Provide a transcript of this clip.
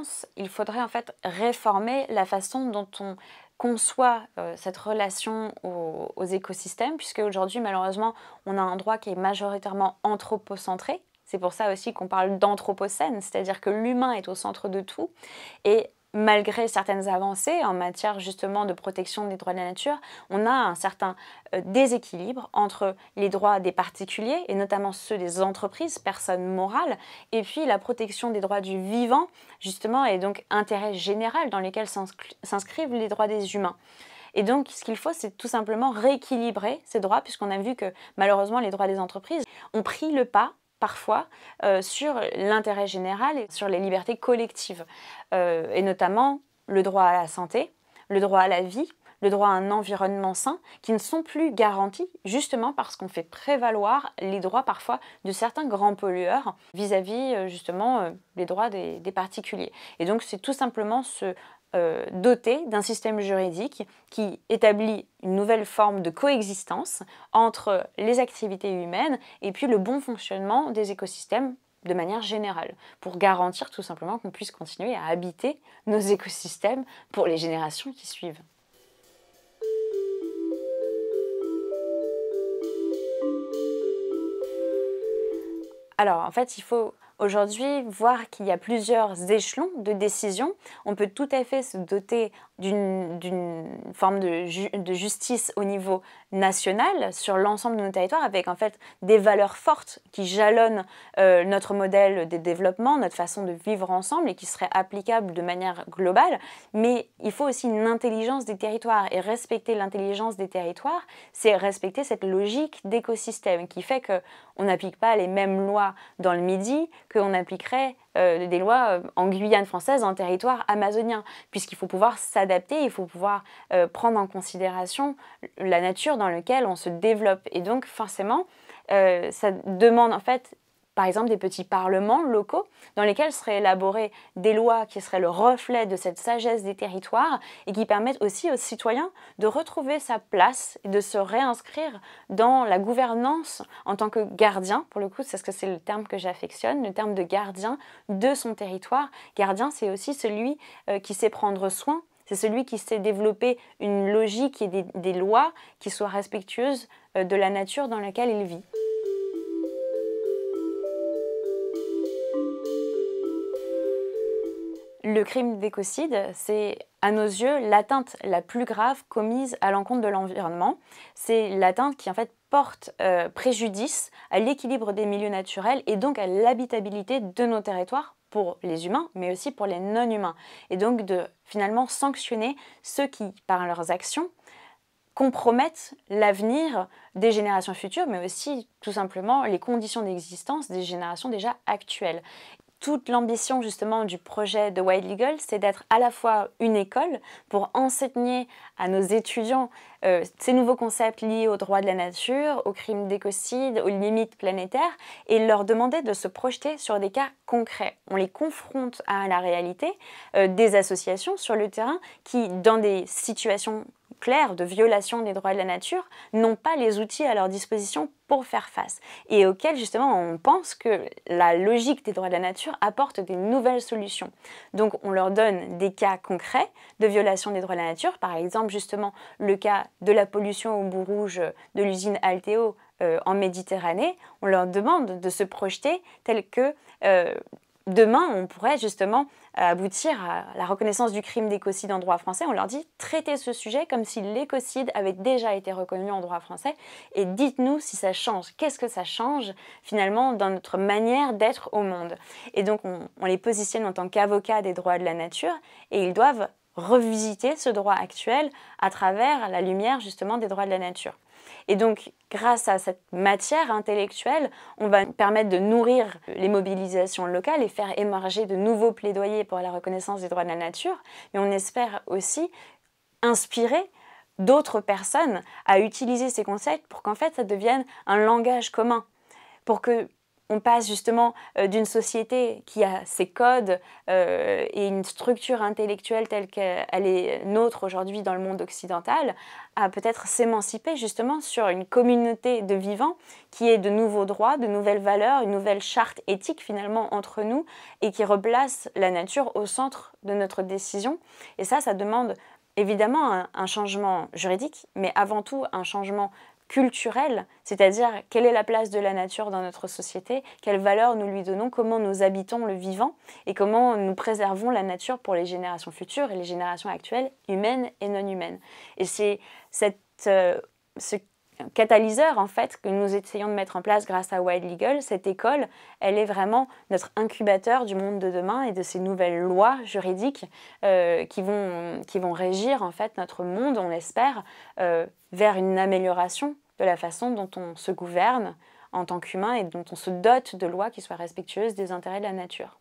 sens, il faudrait en fait réformer la façon dont on conçoit cette relation aux écosystèmes, puisque aujourd'hui, malheureusement, on a un droit qui est majoritairement anthropocentré. C'est pour ça aussi qu'on parle d'anthropocène, c'est-à-dire que l'humain est au centre de tout. Et malgré certaines avancées en matière justement de protection des droits de la nature, on a un certain déséquilibre entre les droits des particuliers, et notamment ceux des entreprises, personnes morales, et puis la protection des droits du vivant, justement, et donc intérêt général dans lesquels s'inscrivent les droits des humains. Et donc, ce qu'il faut, c'est tout simplement rééquilibrer ces droits, puisqu'on a vu que malheureusement, les droits des entreprises ont pris le pas parfois sur l'intérêt général et sur les libertés collectives, et notamment le droit à la santé, le droit à la vie, le droit à un environnement sain, qui ne sont plus garantis justement parce qu'on fait prévaloir les droits parfois de certains grands pollueurs vis-à-vis justement les droits des particuliers. Et donc c'est tout simplement doté d'un système juridique qui établit une nouvelle forme de coexistence entre les activités humaines et puis le bon fonctionnement des écosystèmes de manière générale, pour garantir tout simplement qu'on puisse continuer à habiter nos écosystèmes pour les générations qui suivent. Alors, en fait, il faut aujourd'hui voir qu'il y a plusieurs échelons de décision. On peut tout à fait se doter d'une forme de justice au niveau national sur l'ensemble de nos territoires, avec en fait des valeurs fortes qui jalonnent notre modèle de développement, notre façon de vivre ensemble et qui seraient applicables de manière globale. Mais il faut aussi une intelligence des territoires, et respecter l'intelligence des territoires, c'est respecter cette logique d'écosystème qui fait qu'on n'applique pas les mêmes lois dans le Midi qu'on appliquerait des lois en Guyane française, en territoire amazonien, puisqu'il faut pouvoir s'adapter, il faut pouvoir prendre en considération la nature dans laquelle on se développe. Et donc forcément, ça demande en fait, par exemple, des petits parlements locaux dans lesquels seraient élaborées des lois qui seraient le reflet de cette sagesse des territoires et qui permettent aussi aux citoyens de retrouver sa place et de se réinscrire dans la gouvernance en tant que gardien. Pour le coup, c'est le terme que j'affectionne, le terme de gardien de son territoire. Gardien, c'est aussi celui qui sait prendre soin, c'est celui qui sait développer une logique et des lois qui soient respectueuses de la nature dans laquelle il vit. Le crime d'écocide, c'est à nos yeux l'atteinte la plus grave commise à l'encontre de l'environnement. C'est l'atteinte qui en fait porte préjudice à l'équilibre des milieux naturels et donc à l'habitabilité de nos territoires pour les humains, mais aussi pour les non-humains. Et donc de finalement sanctionner ceux qui, par leurs actions, compromettent l'avenir des générations futures, mais aussi tout simplement les conditions d'existence des générations déjà actuelles. Toute l'ambition justement du projet de Wild Eagle, c'est d'être à la fois une école pour enseigner à nos étudiants ces nouveaux concepts liés aux droits de la nature, aux crimes d'écocide, aux limites planétaires, et leur demander de se projeter sur des cas concrets. On les confronte à la réalité des associations sur le terrain qui, dans des situations claires de violation des droits de la nature, n'ont pas les outils à leur disposition pour faire face, et auxquels justement on pense que la logique des droits de la nature apporte des nouvelles solutions. Donc on leur donne des cas concrets de violation des droits de la nature, par exemple justement le cas de la pollution au bout rouge de l'usine Alteo en Méditerranée. On leur demande de se projeter tel que demain, on pourrait justement aboutir à la reconnaissance du crime d'écocide en droit français. On leur dit « traitez ce sujet comme si l'écocide avait déjà été reconnu en droit français et dites-nous si ça change. Qu'est-ce que ça change finalement dans notre manière d'être au monde ?» Et donc on les positionne en tant qu'avocats des droits de la nature, et ils doivent revisiter ce droit actuel à travers la lumière justement des droits de la nature. Et donc, grâce à cette matière intellectuelle, on va permettre de nourrir les mobilisations locales et faire émerger de nouveaux plaidoyers pour la reconnaissance des droits de la nature. Mais on espère aussi inspirer d'autres personnes à utiliser ces concepts pour qu'en fait, ça devienne un langage commun. Pour que on passe justement d'une société qui a ses codes et une structure intellectuelle telle qu'elle est nôtre aujourd'hui dans le monde occidental, à peut-être s'émanciper justement sur une communauté de vivants qui ait de nouveaux droits, de nouvelles valeurs, une nouvelle charte éthique finalement entre nous et qui replace la nature au centre de notre décision. Et ça demande évidemment un changement juridique, mais avant tout un changement culturel, c'est-à-dire quelle est la place de la nature dans notre société, quelles valeurs nous lui donnons, comment nous habitons le vivant et comment nous préservons la nature pour les générations futures et les générations actuelles, humaines et non humaines. Et c'est ce catalyseur en fait que nous essayons de mettre en place grâce à Wild Legal. Cette école, elle est vraiment notre incubateur du monde de demain et de ces nouvelles lois juridiques qui vont régir en fait notre monde, on l'espère, vers une amélioration de la façon dont on se gouverne en tant qu'humain et dont on se dote de lois qui soient respectueuses des intérêts de la nature.